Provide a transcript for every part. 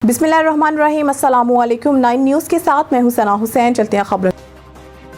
बिस्मिल्लाहिर्रहमानिर्रहीम। अस्सलामुअलैकुम। 9 न्यूज़ के साथ मैं हूं सना हुसैन। चलते हैं खबरों।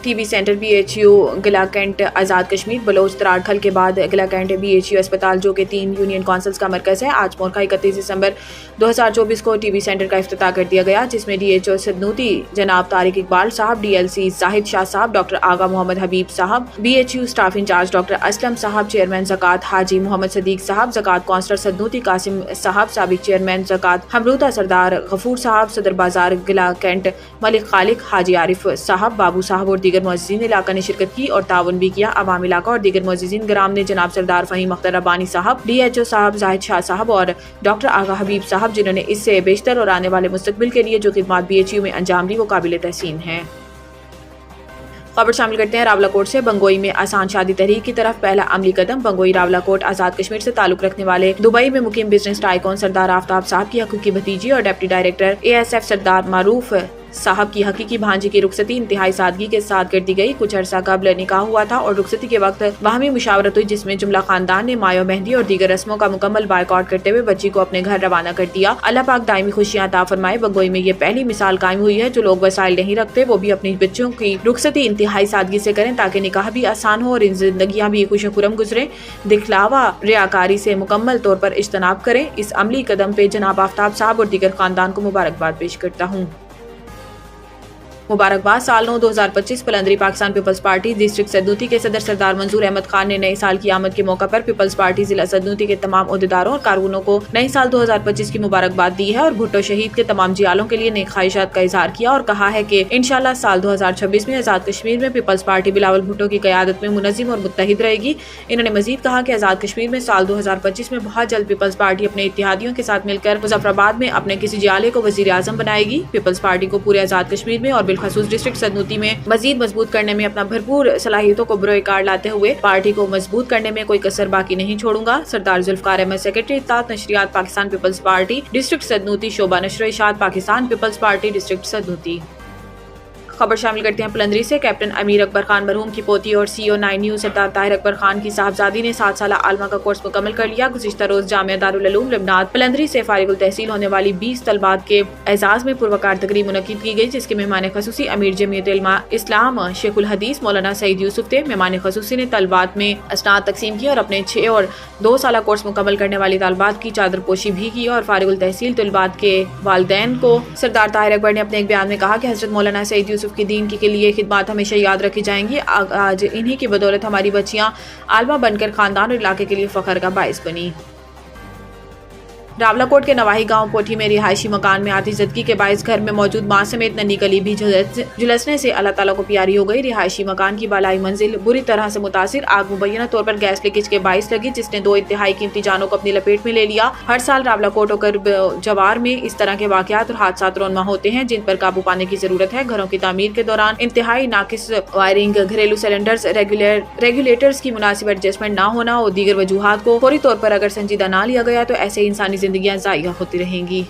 टीबी सेंटर BHU गिला कैंट आज़ाद कश्मीर बलोच तराड़खल के बाद गिला कैंट BHU अस्पताल जो कि 3 यूनियन काउंसिल्स का मरकज़ है, आज मोरखा 31 दिसंबर 2024 को टीबी सेंटर का इफ्तिताह कर दिया गया, जिसमें DHO सदनूती जनाब तारिक इकबाल साहब, DLC जाहिद शाह साहब, डॉक्टर आगा मोहम्मद हबीब साहब, BHU staff incharge doctor Aslam साहब, चेयरमैन ज़कात हाजी मोहम्मद सदीक साहब, ज़कात काउंसलर सदनूती कासिम साहब, साबिक चेयरमैन ज़कात हमरूता सरदार गफूर साहब, सदर बाजार गिला कैंट मलिक खालिक, हाजी आरिफ साहब, बाबू साहब और दीगर मुअज़्ज़िज़ीन इलाका ने शिरकत की और ताउन भी किया। अवाम इलाका और दीगर मुअज़्ज़िज़ीन ग्राम ने जनाब सरदार फ़हीम अख्तर रब्बानी साहब, DHO साहब जाहिद शाह साहब और डॉक्टर आगा हबीब साहब, जिन्होंने इससे बेशतर और आने वाले मुस्तकबिल के लिए जो खिदमात BHU में अंजाम दी वो काबिल तहसीन है। खबर शामिल करते हैं रावलाकोट से। बंगोई में आसान शादी तहरीक की तरफ पहला अमली कदम। बंगोई रावलाकोट आज़ाद कश्मीर से ताल्लुक रखने वाले दुबई में मुकीम बिजनेस टाइकॉन सरदार आफ्ताब साहब की हकीकी भतीजी और डिप्टी डायरेक्टर ASF सरदार मारूफ साहब की हकीकी भांजी की रुखसती इंतहाई सादगी के साथ कर दी गई। कुछ अरसा कबल निकाह हुआ था और रुखसती के वक्त बाहमी मुशावरत हुई, जिसमें जुमला खानदान ने मायो मेहंदी और दीगर रस्मों का मुकम्मल बायकॉट करते हुए बच्ची को अपने घर रवाना कर दिया। अल्लाह पाक दायमी खुशियां अता फरमाए। बंगोई में ये पहली मिसाल कायम हुई है जो लोग वसाइल नहीं रखते वो भी अपनी बच्चों की रुखसती इंतहाई सादगी से करें, ताकि निकाह भी आसान हो और इन जिंदगियां भी खुश खुरम गुजरे। दिखलावा रियाकारी से मुकम्मल तौर पर इज्तनाब करें। इस अमली कदम पे जनाब आफ्ताब साहब और दीगर खानदान को मुबारकबाद पेश करता हूँ। मुबारकबाद। साल 9 2025 पलंदरी पाकिस्तान पीपल्स पार्टी डिस्ट्रिक्ट सदनूती के सदर सरदार मंजूर अहमद खान ने नए साल की आमद के मौका पर पीपल्स पार्टी जिला सदनूती के तमाम ओहदेदारों और कारकुनों को नए साल 2025 की मुबारकबाद दी है और भुट्टो शहीद के तमाम जियालों के लिए नेक ख्वाहिशात का इजहार किया और कहा है कि इंशाअल्लाह साल 2026 में आज़ाद कश्मीर में पीपल्स पार्टी बिलावल भुट्टो की क़यादत में मुनज़्ज़िम और मुत्तहिद रहेगी। इन्होंने मजीद कहा कि आज़ाद कश्मीर में साल 2025 में बहुत जल्द पीपल्स पार्टी अपने इत्तेहादियों के साथ मिलकर मुजफ्फराबाद में अपने किसी जियाले को वज़ीर आज़म बनाएगी। पीपल्स पार्टी को पूरे आज़ाद कश्मीर में और बिलखसूस डिस्ट्रिक्ट सदनूती में मजीद मजबूत करने में अपना भरपूर सलाहियतों को बरोए कार लाते हुए पार्टी को मजबूत करने में कोई कसर बाकी नहीं छोड़ूंगा। सरदार जुल्फकार अहमद, सेक्रेटरी इत्ताअत नशरियात पाकिस्तान पीपल्स पार्टी डिस्ट्रिक्ट सदनूती, शोबा नशर इशात पाकिस्तान पीपल्स पार्टी डिस्ट्रिक्ट सदनूती। खबर शामिल करते हैं पलंदरी से। कैप्टन अमीर अकबर खान मरहूम की पोती और CEO 9 न्यूज़ सरदार ताहिर अकबर खान की साहबजादी ने 7 साल आलमा का कोर्स मुकम्मल कर लिया। गुज़िश्ता रोज जामिया दारुल उलूम लेबनान पलंदरी से फारिगुल तहसील होने वाली 20 तलबात के एजाज में पुरवकार तकरीब मुनक्किद की गई, जिसके मेहमान खसूसी अमीर जमीयत उलमा इस्लाम शेखुल हदीस मौलाना सईद यूसुफ थे। मेहमान खसूसी ने तलबात में असनाद तकसीम की और अपने 6 और 2 साल कोर्स मुकम्मल करने वाली तलबात की चादर पोशी भी की और फारिगुल तहसील तलबात के वालिदैन को सरदार ताहिर अकबर ने अपने एक बयान में कहा कि हजरत मौलाना सईद यूसुफ की दीन के लिए खिदमत हमेशा याद रखी जाएंगी। आज इन्हीं की बदौलत हमारी बच्चियां आलमा बनकर खानदान और इलाके के लिए फख्र का बाइस बनी। रावलाकोट के नवाही गांव कोठी में रिहायशी मकान में आतिशज़दगी के बायस घर में मौजूद मां समेत नन्ही कली भी झुलसने से अल्लाह ताला को प्यारी हो गई। रिहायशी मकान की बालाई मंजिल बुरी तरह से मुतासिर। आग मुबैना तौर पर गैस लीकेज के बायस लगी, जिसने 2 इंतहाई कीमती जानों को अपनी लपेट में ले लिया। हर साल रावलाकोट और जवार में इस तरह के वाकयात और हादसात रोनमा होते हैं, जिन पर काबू पाने की जरूरत है। घरों की तामीर के दौरान इंतहाई नाकिस वायरिंग, घरेलू सिलेंडर्स, रेगुलेटर्स की मुनासिब एडजस्टमेंट न होना और दीगर वजूहात को फौरी तौर पर अगर संजीदा न लिया गया तो ऐसे इंसानी जिंदगियां ज़ाया होती रहेंगी।